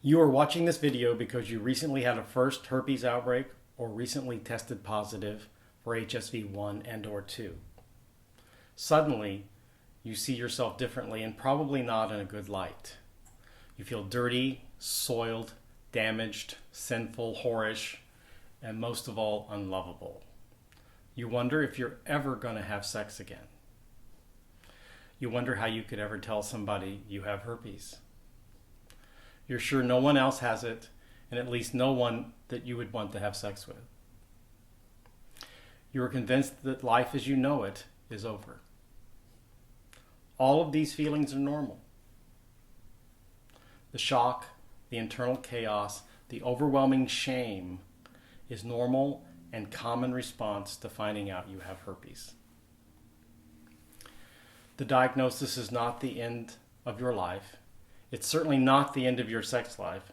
You are watching this video because you recently had a first herpes outbreak or recently tested positive for HSV1 and/or 2. Suddenly, you see yourself differently and probably not in a good light. You feel dirty, soiled, damaged, sinful, whorish, and most of all, unlovable. You wonder if you're ever going to have sex again. You wonder how you could ever tell somebody you have herpes. You're sure no one else has it, and at least no one that you would want to have sex with. You are convinced that life as you know it is over. All of these feelings are normal. The shock, the internal chaos, the overwhelming shame is normal and common response to finding out you have herpes. The diagnosis is not the end of your life. It's certainly not the end of your sex life,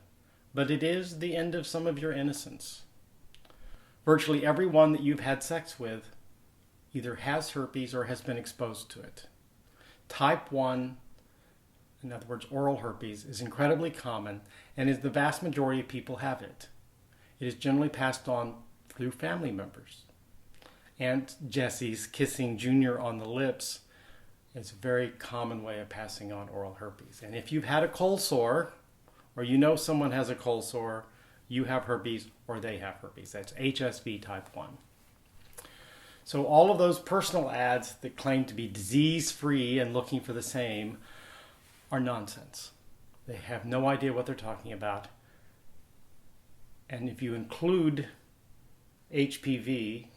but it is the end of some of your innocence. Virtually everyone that you've had sex with either has herpes or has been exposed to it. Type 1, in other words, oral herpes, is incredibly common and is the vast majority of people have it. It is generally passed on through family members. Aunt Jessie's kissing Junior on the lips is a very common way of passing on oral herpes. And if you've had a cold sore, or you know someone has a cold sore, you have herpes or they have herpes. That's HSV type 1. So all of those personal ads that claim to be disease-free and looking for the same are nonsense. They have no idea what they're talking about. And if you include HPV,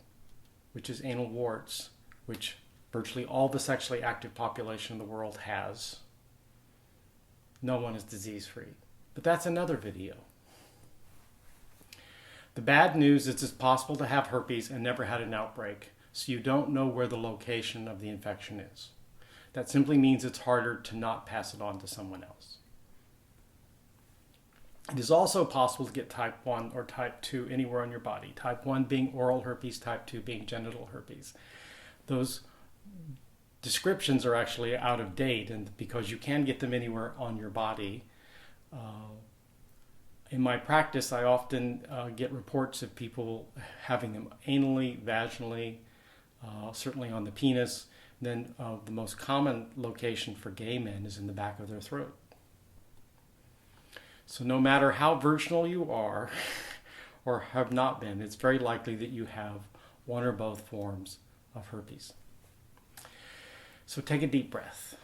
which is anal warts, which virtually all the sexually active population in the world has, no one is disease-free. But that's another video. The bad news is it's possible to have herpes and never had an outbreak, so you don't know where the location of the infection is. That simply means it's harder to not pass it on to someone else. It is also possible to get type 1 or type 2 anywhere on your body. Type 1 being oral herpes, type 2 being genital herpes. Those descriptions are actually out of date, and because you can get them anywhere on your body. In my practice, I often get reports of people having them anally, vaginally, certainly on the penis. Then the most common location for gay men is in the back of their throat. So no matter how virginal you are or have not been, it's very likely that you have one or both forms of herpes. So take a deep breath.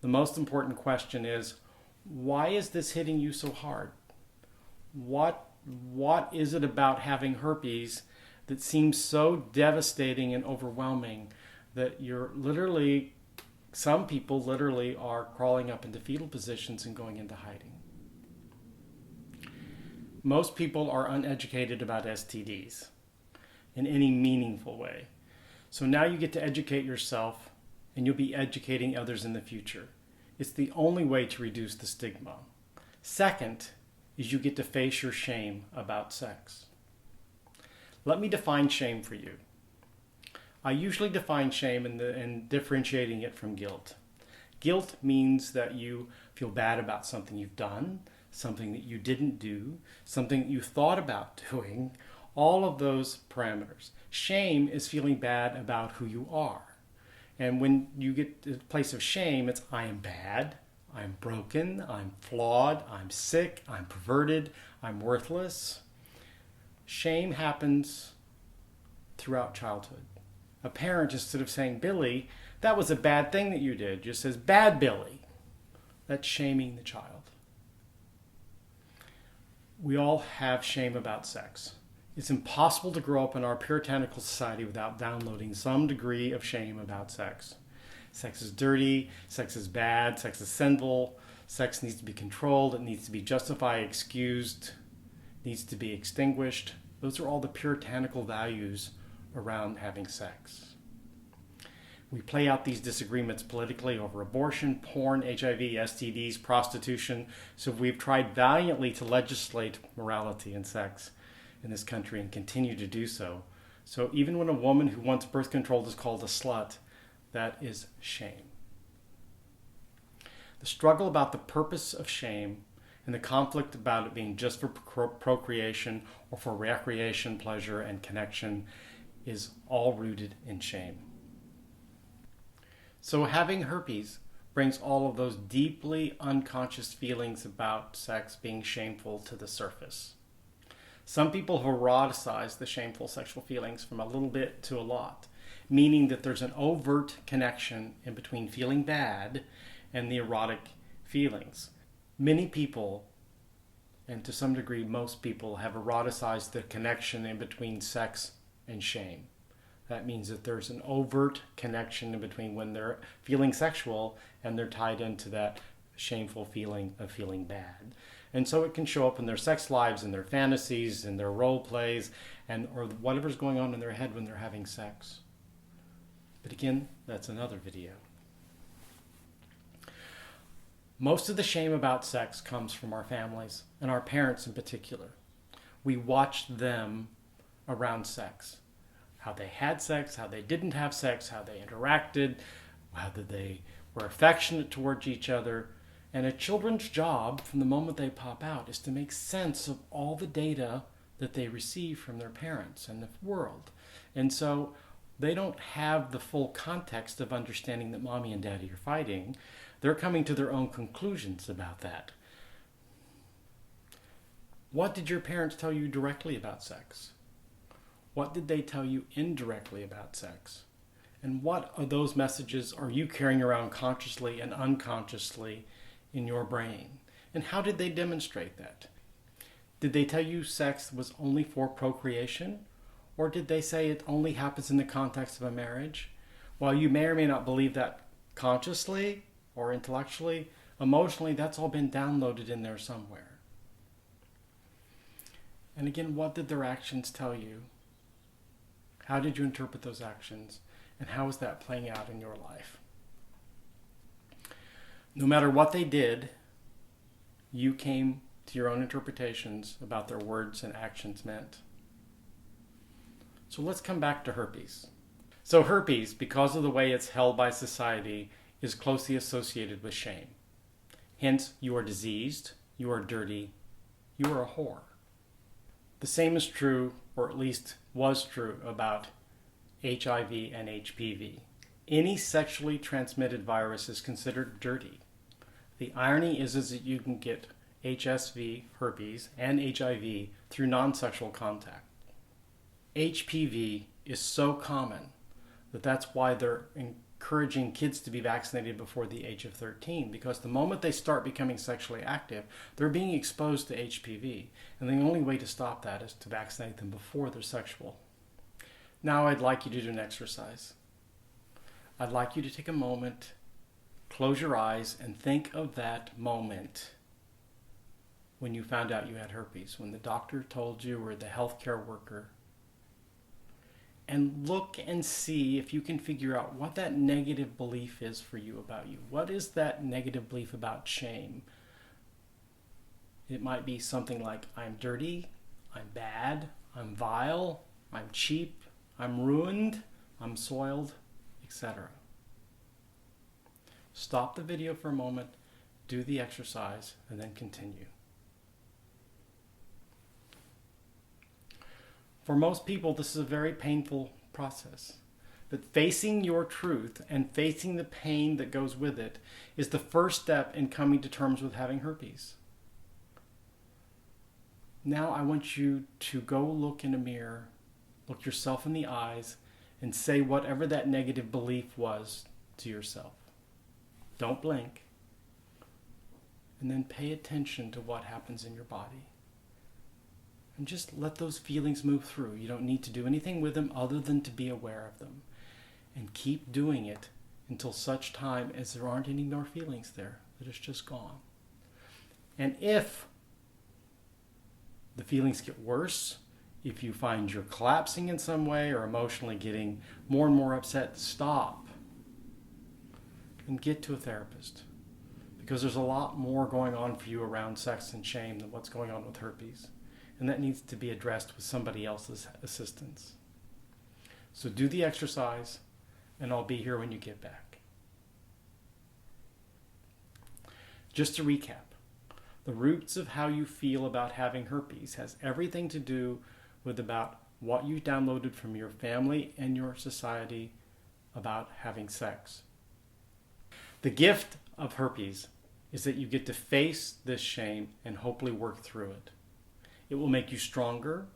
The most important question is, why is this hitting you so hard? What is it about having herpes that seems so devastating and overwhelming that some people literally are crawling up into fetal positions and going into hiding? Most people are uneducated about STDs in any meaningful way. So now you get to educate yourself, and you'll be educating others in the future. It's the only way to reduce the stigma. Second is you get to face your shame about sex. Let me define shame for you. I usually define shame in differentiating it from guilt. Guilt means that you feel bad about something you've done, something that you didn't do, something that you thought about doing, all of those parameters. Shame is feeling bad about who you are. And when you get to the place of shame, it's I am bad, I'm broken, I'm flawed, I'm sick, I'm perverted, I'm worthless. Shame happens throughout childhood. A parent, instead of saying, Billy, that was a bad thing that you did, just says, bad Billy. That's shaming the child. We all have shame about sex. It's impossible to grow up in our puritanical society without downloading some degree of shame about sex. Sex is dirty, sex is bad, sex is sinful, sex needs to be controlled, it needs to be justified, excused, needs to be extinguished. Those are all the puritanical values around having sex. We play out these disagreements politically over abortion, porn, HIV, STDs, prostitution. So we've tried valiantly to legislate morality and sex in this country and continue to do so. So even when a woman who wants birth control is called a slut, that is shame. The struggle about the purpose of shame and the conflict about it being just for procreation or for recreation, pleasure, and connection is all rooted in shame. So having herpes brings all of those deeply unconscious feelings about sex being shameful to the surface. Some people have eroticized the shameful sexual feelings from a little bit to a lot, meaning that there's an overt connection in between feeling bad and the erotic feelings. Many people, and to some degree most people, have eroticized the connection in between sex and shame. That means that there's an overt connection in between when they're feeling sexual and they're tied into that shameful feeling of feeling bad. And so it can show up in their sex lives, in their fantasies, in their role plays, or whatever's going on in their head when they're having sex. But again, that's another video. Most of the shame about sex comes from our families, and our parents in particular. We watched them around sex. How they had sex, how they didn't have sex, how they interacted, whether they were affectionate towards each other. And a children's job from the moment they pop out is to make sense of all the data that they receive from their parents and the world. And so they don't have the full context of understanding that mommy and daddy are fighting. They're coming to their own conclusions about that. What did your parents tell you directly about sex? What did they tell you indirectly about sex? And what of those messages are you carrying around consciously and unconsciously in your brain? And how did they demonstrate that? Did they tell you sex was only for procreation? Or did they say it only happens in the context of a marriage? While you may or may not believe that consciously or intellectually, emotionally, that's all been downloaded in there somewhere. And again, what did their actions tell you? How did you interpret those actions? And how is that playing out in your life? No matter what they did, you came to your own interpretations about their words and actions meant. So let's come back to herpes. So herpes, because of the way it's held by society, is closely associated with shame. Hence, you are diseased, you are dirty, you are a whore. The same is true, or at least was true, about HIV and HPV. Any sexually transmitted virus is considered dirty. The irony is that you can get HSV, herpes, and HIV through non-sexual contact. HPV is so common that that's why they're encouraging kids to be vaccinated before the age of 13, because the moment they start becoming sexually active, they're being exposed to HPV, and the only way to stop that is to vaccinate them before they're sexual. Now I'd like you to do an exercise. I'd like you to take a moment, close your eyes, and think of that moment when you found out you had herpes, when the doctor told you, or the healthcare worker. And look and see if you can figure out what that negative belief is for you about you. What is that negative belief about shame? It might be something like, I'm dirty, I'm bad, I'm vile, I'm cheap, I'm ruined, I'm soiled, etc. Stop the video for a moment, do the exercise, and then continue. For most people, this is a very painful process. But facing your truth and facing the pain that goes with it is the first step in coming to terms with having herpes. Now I want you to go look in a mirror, look yourself in the eyes, and say whatever that negative belief was to yourself. Don't blink. And then pay attention to what happens in your body. And just let those feelings move through. You don't need to do anything with them other than to be aware of them. And keep doing it until such time as there aren't any more feelings there, that it's just gone. And if the feelings get worse, if you find you're collapsing in some way or emotionally getting more and more upset, stop and get to a therapist. Because there's a lot more going on for you around sex and shame than what's going on with herpes. And that needs to be addressed with somebody else's assistance. So do the exercise, and I'll be here when you get back. Just to recap, The roots of how you feel about having herpes has everything to do with about what you downloaded from your family and your society about having sex. The gift of herpes is that you get to face this shame and hopefully work through it. It will make you stronger.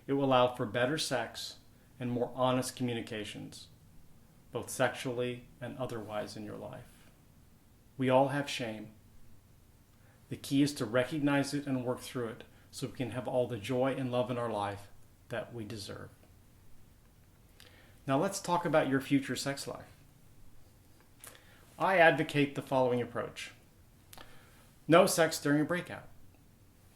It will allow for better sex and more honest communications, both sexually and otherwise in your life. We all have shame. The key is to recognize it and work through it so we can have all the joy and love in our life that we deserve. Now let's talk about your future sex life. I advocate the following approach. No sex during a breakout.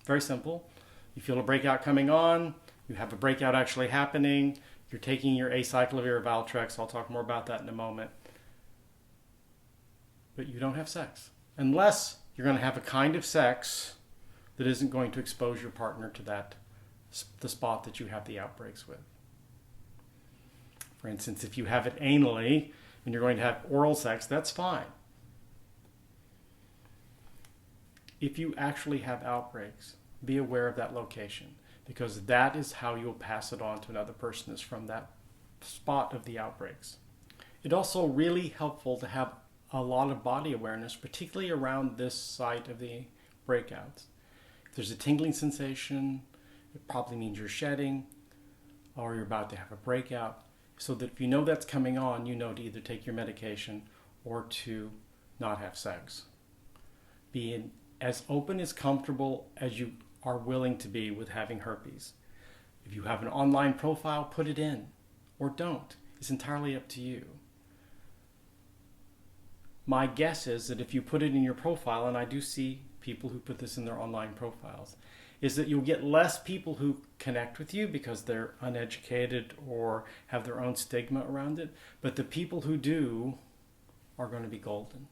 Very simple. You feel a breakout coming on, you have a breakout actually happening, you're taking your acyclovir Valtrex, I'll talk more about that in a moment, but you don't have sex. Unless you're going to have a kind of sex that isn't going to expose your partner to the spot that you have the outbreaks with. For instance, if you have it anally and you're going to have oral sex, that's fine. If you actually have outbreaks, be aware of that location, because that is how you'll pass it on to another person, is from that spot of the outbreaks. It's also really helpful to have a lot of body awareness, particularly around this site of the breakouts. If there's a tingling sensation, it probably means you're shedding or you're about to have a breakout, so that if you know that's coming on, you know to either take your medication or to not have sex. Be as open as comfortable as you are willing to be with having herpes. If you have an online profile, put it in or don't. It's entirely up to you. My guess is that if you put it in your profile, and I do see people who put this in their online profiles, is that you'll get less people who connect with you because they're uneducated or have their own stigma around it. But the people who do are going to be golden.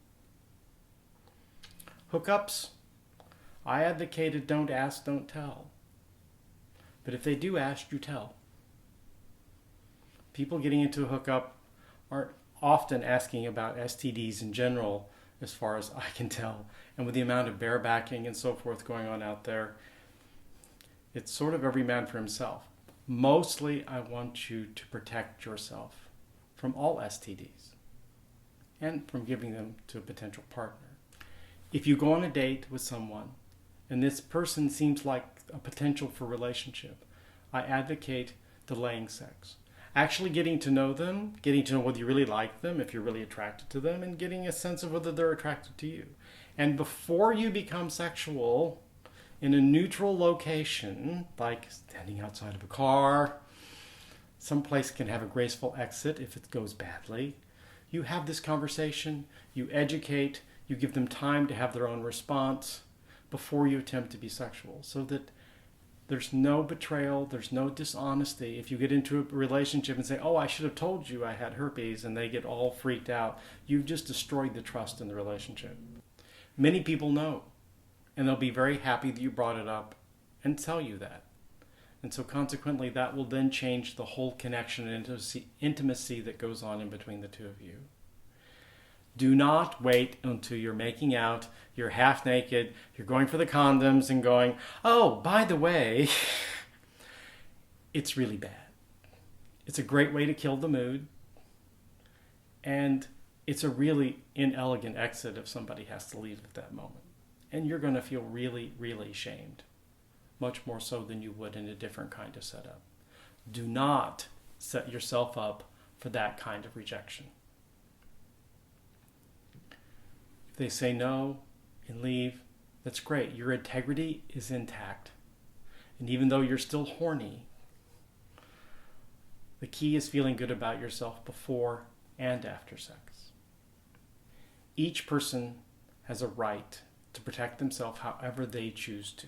Hookups, I advocated don't ask, don't tell. But if they do ask, you tell. People getting into a hookup aren't often asking about STDs in general, as far as I can tell. And with the amount of barebacking and so forth going on out there, it's sort of every man for himself. Mostly, I want you to protect yourself from all STDs and from giving them to a potential partner. If you go on a date with someone and this person seems like a potential for relationship, I advocate delaying sex. Actually getting to know them, getting to know whether you really like them, if you're really attracted to them, and getting a sense of whether they're attracted to you. And before you become sexual, in a neutral location, like standing outside of a car, someplace can have a graceful exit if it goes badly, you have this conversation, you educate, you give them time to have their own response before you attempt to be sexual, so that there's no betrayal, there's no dishonesty. If you get into a relationship and say, oh, I should have told you I had herpes, and they get all freaked out, you've just destroyed the trust in the relationship. Many people know, and they'll be very happy that you brought it up and tell you that. And so consequently, that will then change the whole connection and intimacy that goes on in between the two of you. Do not wait until you're making out, you're half naked, you're going for the condoms and going, oh, by the way, it's really bad. It's a great way to kill the mood. And it's a really inelegant exit if somebody has to leave at that moment. And you're going to feel really, really shamed. Much more so than you would in a different kind of setup. Do not set yourself up for that kind of rejection. If they say no and leave, that's great. Your integrity is intact. And even though you're still horny, the key is feeling good about yourself before and after sex. Each person has a right to protect themselves however they choose to,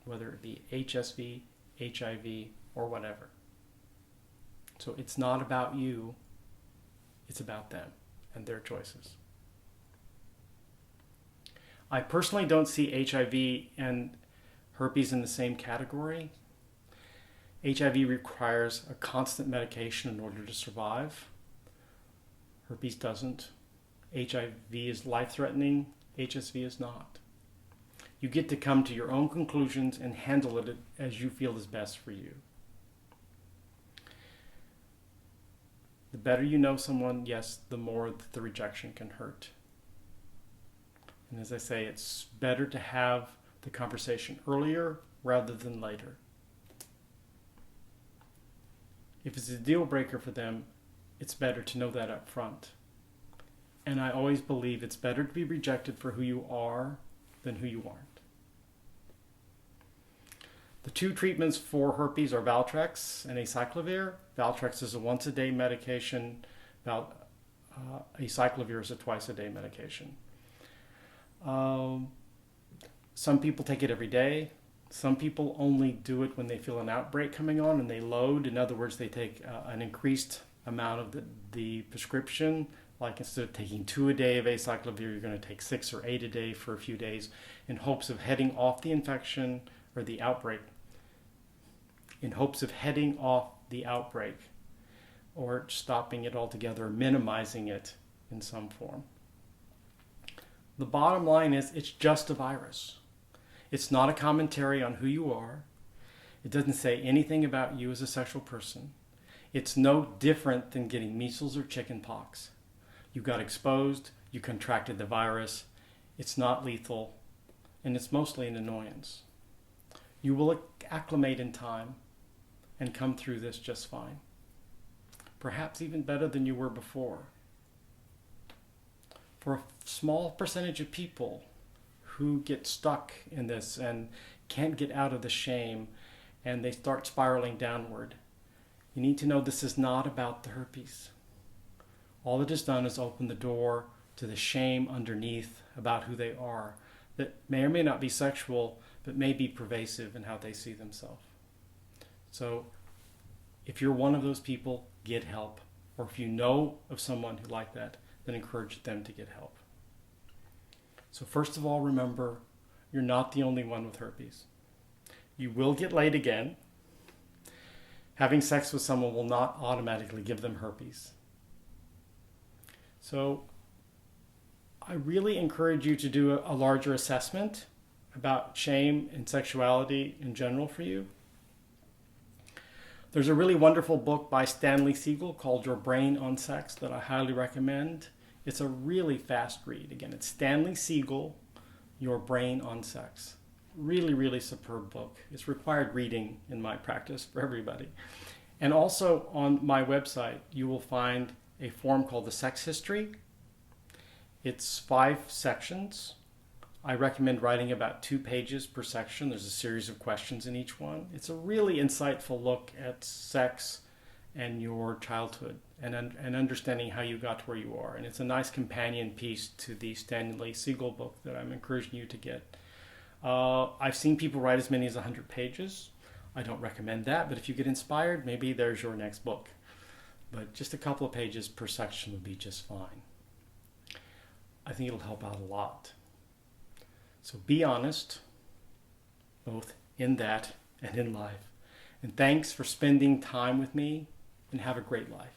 whether it be HSV, HIV, or whatever. So it's not about you, it's about them and their choices. I personally don't see HIV and herpes in the same category. HIV requires a constant medication in order to survive. Herpes doesn't. HIV is life-threatening. HSV is not. You get to come to your own conclusions and handle it as you feel is best for you. The better you know someone, yes, the more the rejection can hurt. And as I say, it's better to have the conversation earlier rather than later. If it's a deal breaker for them, it's better to know that up front. And I always believe it's better to be rejected for who you are than who you aren't. The two treatments for herpes are Valtrex and acyclovir. Valtrex is a once-a-day medication. Acyclovir is a twice-a-day medication. Some people take it every day. Some people only do it when they feel an outbreak coming on and they load. In other words, they take an increased amount of the prescription. Like instead of taking 2 a day of acyclovir, you're going to take 6 or 8 a day for a few days in hopes of heading off the infection or the outbreak. In hopes of heading off the outbreak or stopping it altogether, minimizing it in some form. The bottom line is it's just a virus. It's not a commentary on who you are. It doesn't say anything about you as a sexual person. It's no different than getting measles or chicken pox. You got exposed, you contracted the virus, it's not lethal, and it's mostly an annoyance. You will acclimate in time and come through this just fine. Perhaps even better than you were before. For a small percentage of people who get stuck in this and can't get out of the shame and they start spiraling downward, you need to know this is not about the herpes. All it has done is open the door to the shame underneath about who they are that may or may not be sexual, but may be pervasive in how they see themselves. So if you're one of those people, get help. Or if you know of someone who like that, then encourage them to get help. So first of all, remember, you're not the only one with herpes. You will get laid again. Having sex with someone will not automatically give them herpes. So I really encourage you to do a larger assessment about shame and sexuality in general for you. There's a really wonderful book by Stanley Siegel called Your Brain on Sex that I highly recommend. It's a really fast read. Again, it's Stanley Siegel, Your Brain on Sex. Really, really superb book. It's required reading in my practice for everybody. And also on my website, you will find a form called the Sex History. It's 5 sections. I recommend writing about 2 pages per section. There's a series of questions in each one. It's a really insightful look at sex and your childhood and understanding how you got to where you are. And it's a nice companion piece to the Stanley Siegel book that I'm encouraging you to get. I've seen people write as many as 100 pages. I don't recommend that, but if you get inspired, maybe there's your next book. But just a couple of pages per section would be just fine. I think it'll help out a lot. So be honest, both in that and in life. And thanks for spending time with me, and have a great life.